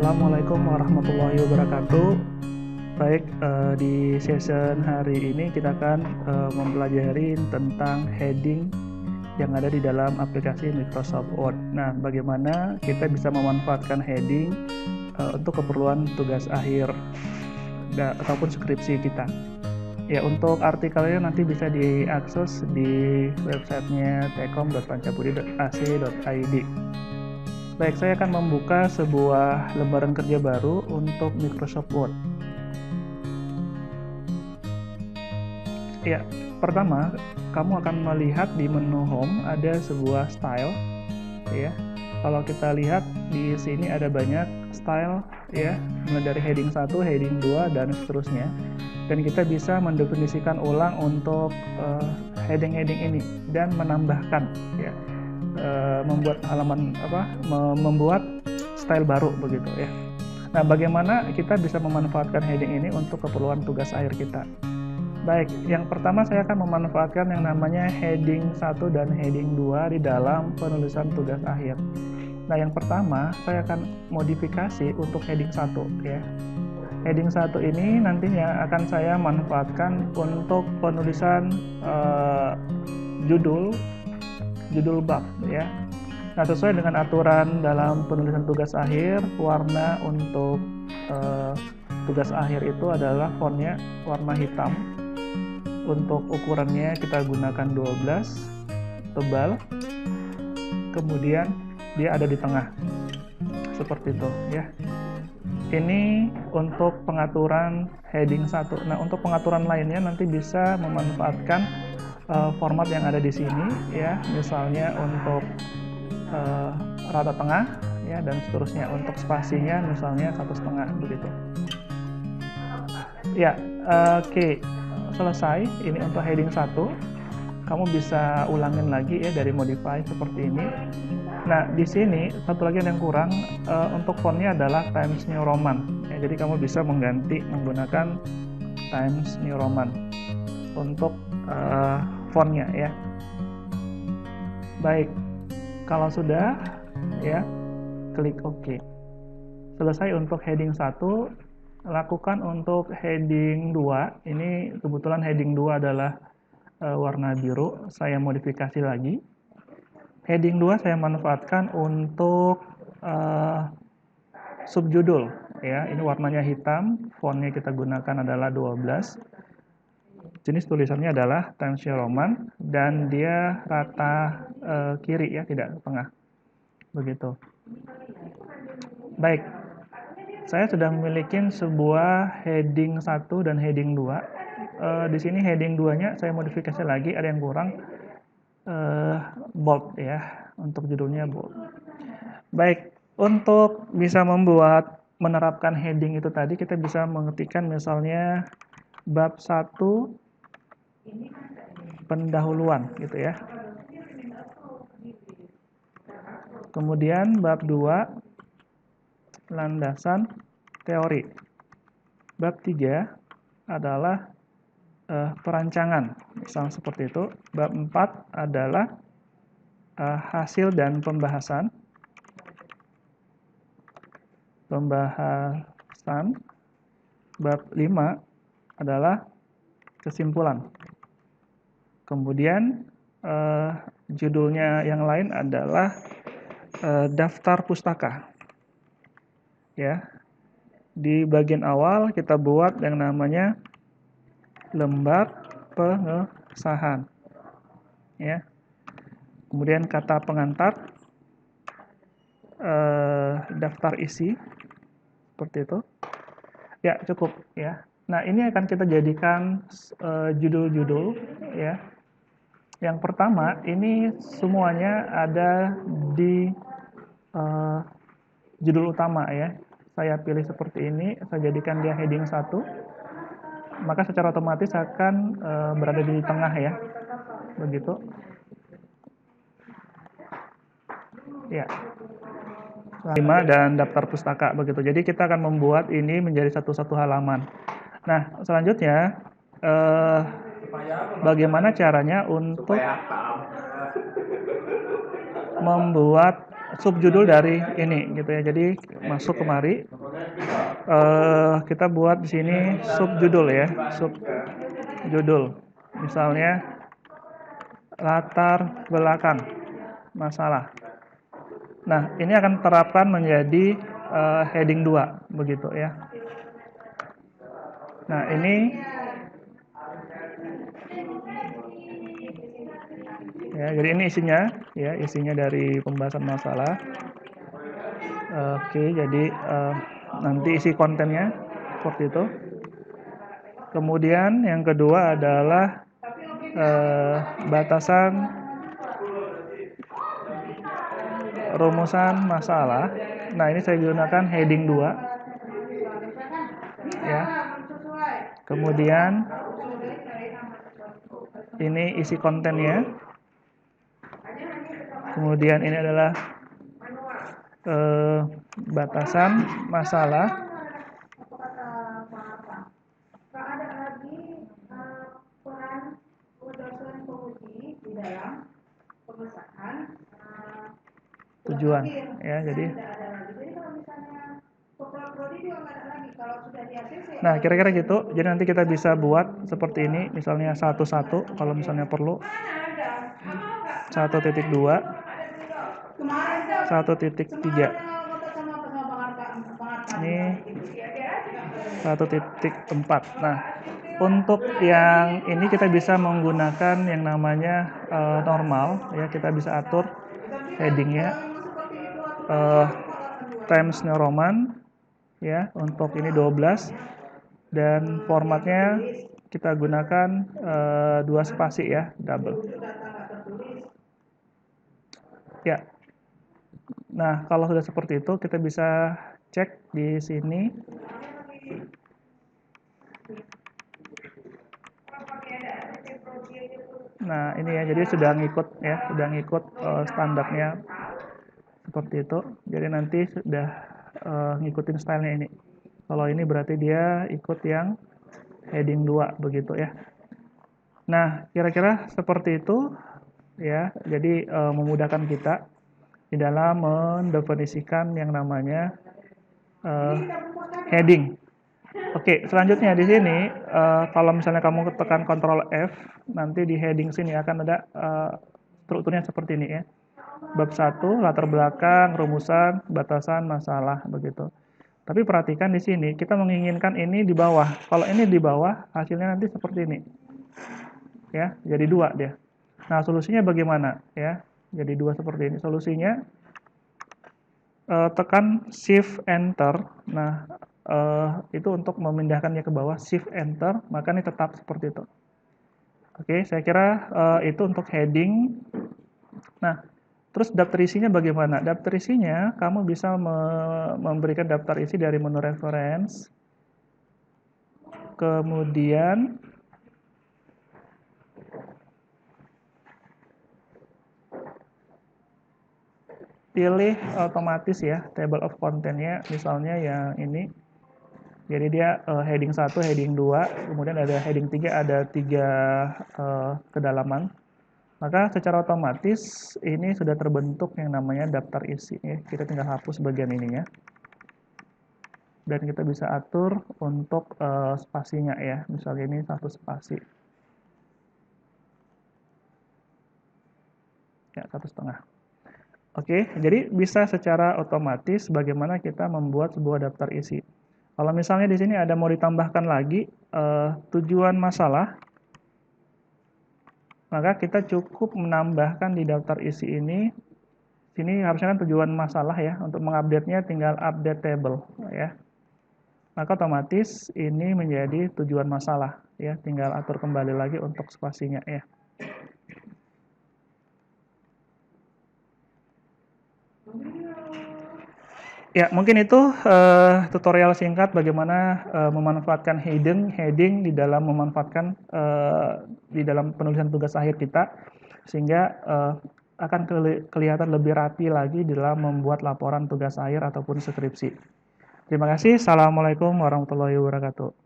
Assalamualaikum warahmatullahi wabarakatuh. Baik, di session hari ini kita akan mempelajari tentang heading yang ada di dalam aplikasi Microsoft Word. Nah, bagaimana kita bisa memanfaatkan heading untuk keperluan tugas akhir ataupun skripsi kita. Ya, untuk artikelnya nanti bisa diakses di websitenya tkom.pancabudi.ac.id. Baik, saya akan membuka sebuah lembaran kerja baru untuk Microsoft Word. Ya, pertama, kamu akan melihat di menu Home ada sebuah style, ya. Kalau kita lihat di sini ada banyak style, ya, mulai dari heading 1, heading 2, dan seterusnya. Dan kita bisa mendefinisikan ulang untuk heading-heading ini dan menambahkan, ya. Membuat halaman membuat style baru begitu ya. Nah, bagaimana kita bisa memanfaatkan heading ini untuk keperluan tugas akhir kita? Baik, yang pertama saya akan memanfaatkan yang namanya heading 1 dan heading 2 di dalam penulisan tugas akhir. Nah, yang pertama saya akan modifikasi untuk heading 1 ya. Heading 1 ini nantinya akan saya manfaatkan untuk penulisan judul bab ya. Nah, sesuai dengan aturan dalam penulisan tugas akhir, warna untuk tugas akhir itu adalah fontnya warna hitam. Untuk ukurannya kita gunakan 12 tebal. Kemudian dia ada di tengah. Seperti itu ya. Ini untuk pengaturan heading 1. Nah, untuk pengaturan lainnya nanti bisa memanfaatkan format yang ada di sini ya, misalnya untuk rata tengah ya, dan seterusnya. Untuk spasinya misalnya 1,5 begitu ya. Oke, selesai. Ini untuk heading 1. Kamu bisa ulangin lagi ya dari modify seperti ini. Nah, di sini satu lagi yang kurang, untuk fontnya adalah Times New Roman ya, jadi kamu bisa mengganti menggunakan Times New Roman untuk fontnya ya. Baik, kalau sudah ya, klik OK. Selesai untuk heading 1. Lakukan untuk heading 2. Ini kebetulan heading 2 adalah warna biru. Saya modifikasi lagi. Heading 2 saya manfaatkan untuk subjudul ya. Ini warnanya hitam, fontnya kita gunakan adalah 12. Jenis tulisannya adalah Times New Roman dan dia rata kiri ya, tidak tengah. Begitu. Baik. Saya sudah memiliki sebuah heading 1 dan heading 2. Di sini heading 2-nya saya modifikasi lagi, ada yang kurang, bold ya, untuk judulnya bold. Baik, untuk bisa menerapkan heading itu tadi, kita bisa mengetikkan misalnya bab 1 pendahuluan gitu ya. Kemudian bab 2 landasan teori. Bab 3 adalah perancangan, misal seperti itu. Bab 4 adalah hasil dan pembahasan. Bab 5 adalah kesimpulan. Kemudian judulnya yang lain adalah daftar pustaka ya. Di bagian awal kita buat yang namanya lembar pengesahan ya. Kemudian kata pengantar, daftar isi seperti itu ya, cukup ya. Nah, ini akan kita jadikan judul-judul ya. Yang pertama, ini semuanya ada di judul utama ya. Saya pilih seperti ini, saya jadikan dia heading 1. Maka secara otomatis akan berada di tengah ya. Begitu. Ya. 5 dan daftar pustaka begitu. Jadi kita akan membuat ini menjadi satu-satu halaman. Nah, selanjutnya bagaimana caranya untuk membuat subjudul dari ini gitu ya. Jadi masuk kemari, kita buat di sini subjudul ya, subjudul. Misalnya latar belakang masalah. Nah, ini akan terapkan menjadi heading 2 begitu ya. Nah, ini ya, jadi ini isinya ya, isinya dari pembahasan masalah. Oke, jadi nanti isi kontennya seperti itu. Kemudian yang kedua adalah batasan rumusan masalah. Nah, ini saya gunakan heading 2 ya. Kemudian ini isi kontennya. Kemudian ini adalah batasan masalah. Tujuan ya, jadi nah kira-kira gitu. Jadi nanti kita bisa buat seperti ini, misalnya 1.1 kalau misalnya perlu, 1.2, 1.3, ini 1.4. Nah, untuk yang ini kita bisa menggunakan yang namanya normal ya. Kita bisa atur headingnya Times New Roman ya, untuk ini 12, dan formatnya kita gunakan 2 spasi ya, double ya. Nah, kalau sudah seperti itu kita bisa cek di sini. Nah, ini ya, jadi sudah ngikut ya, sudah ngikut standarnya seperti itu. Jadi nanti sudah ngikutin stylenya ini. Kalau ini berarti dia ikut yang heading 2 begitu ya. Nah, kira-kira seperti itu ya. Jadi memudahkan kita di dalam mendefinisikan yang namanya heading. Oke, selanjutnya di sini kalau misalnya kamu tekan Ctrl F, nanti di heading sini akan ada strukturnya seperti ini ya. Bab 1, latar belakang, rumusan, batasan, masalah begitu. Tapi perhatikan di sini kita menginginkan ini di bawah. Kalau ini di bawah, hasilnya nanti seperti ini. Ya, jadi 2 dia. Nah, solusinya bagaimana ya? Jadi 2 seperti ini. Solusinya tekan Shift Enter. Nah, itu untuk memindahkannya ke bawah, Shift Enter, maka ini tetap seperti itu. Oke, saya kira itu untuk heading. Nah, terus daftar isinya bagaimana? Daftar isinya kamu bisa memberikan daftar isi dari menu reference. Kemudian pilih otomatis ya table of content-nya, misalnya yang ini. Jadi dia heading 1, heading 2, kemudian ada heading 3, ada 3 kedalaman. Maka secara otomatis ini sudah terbentuk yang namanya daftar isi ya. Kita tinggal hapus bagian ininya. Dan kita bisa atur untuk spasinya ya. Misalnya ini 1 spasi. Ya, 1,5. Oke, jadi bisa secara otomatis bagaimana kita membuat sebuah daftar isi. Kalau misalnya di sini ada mau ditambahkan lagi tujuan masalah, maka kita cukup menambahkan di daftar isi ini. Sini harusnya kan tujuan masalah ya. Untuk mengupdate-nya tinggal update table ya. Maka otomatis ini menjadi tujuan masalah ya. Tinggal atur kembali lagi untuk spasinya ya. Ya, mungkin itu tutorial singkat bagaimana memanfaatkan heading di dalam memanfaatkan di dalam penulisan tugas akhir kita, sehingga akan kelihatan lebih rapi lagi dalam membuat laporan tugas akhir ataupun skripsi. Terima kasih. Assalamualaikum warahmatullahi wabarakatuh.